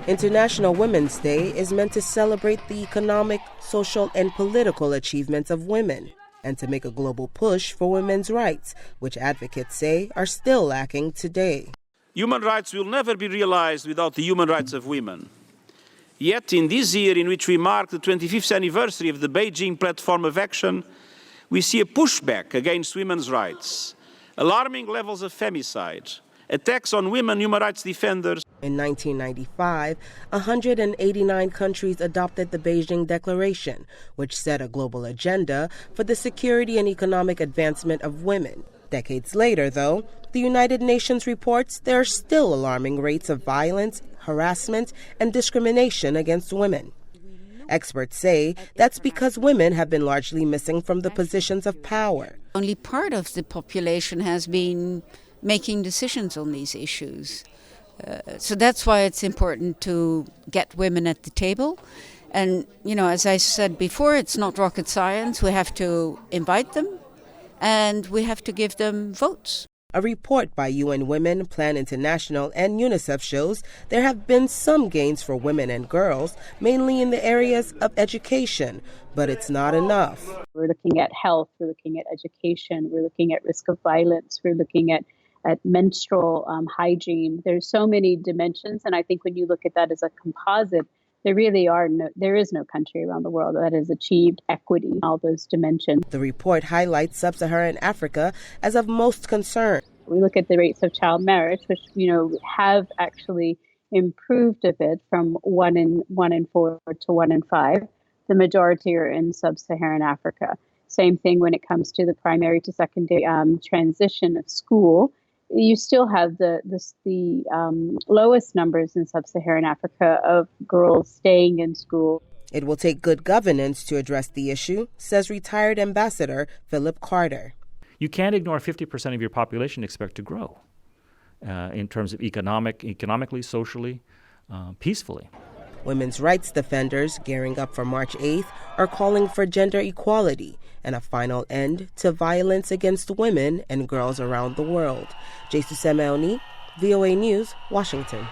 International Women's Day is meant to celebrate the economic, social, and political achievements of women and to make a global push for women's rights, which advocates say are still lacking today. Human rights will never be realized without the human rights of women. Yet, in this year in which we mark the 25th anniversary of the Beijing Platform of Action, we see a pushback against women's rights, alarming levels of femicide, attacks on women human rights defenders. In 1995, 189 countries adopted the Beijing Declaration, which set a global agenda for the security and economic advancement of women. Decades later, though, the United Nations reports there are still alarming rates of violence, harassment, and discrimination against women. Experts say that's because women have been largely missing from the positions of power. Only part of the population has been making decisions on these issues. So that's why it's important to get women at the table. And, as I said before, it's not rocket science. We have to invite them and we have to give them votes. A report by UN Women, Plan International, and UNICEF shows there have been some gains for women and girls, mainly in the areas of education, but it's not enough. We're looking at health, we're looking at education, we're looking at risk of violence, we're looking at menstrual hygiene. There's so many dimensions, and I think when you look at that as a composite, there is no country around the world that has achieved equity in all those dimensions. The report highlights sub-Saharan Africa as of most concern. We look at the rates of child marriage, which have actually improved a bit from 1 in 4 to 1 in 5. The majority are in sub-Saharan Africa. Same thing when it comes to the primary to secondary transition of school. You still have the lowest numbers in sub-Saharan Africa of girls staying in school. It will take good governance to address the issue, says retired Ambassador Philip Carter. You can't ignore 50% of your population expect to grow in terms of economically, socially, peacefully. Women's rights defenders gearing up for March 8th are calling for gender equality and a final end to violence against women and girls around the world. Jesusemen, VOA News, Washington.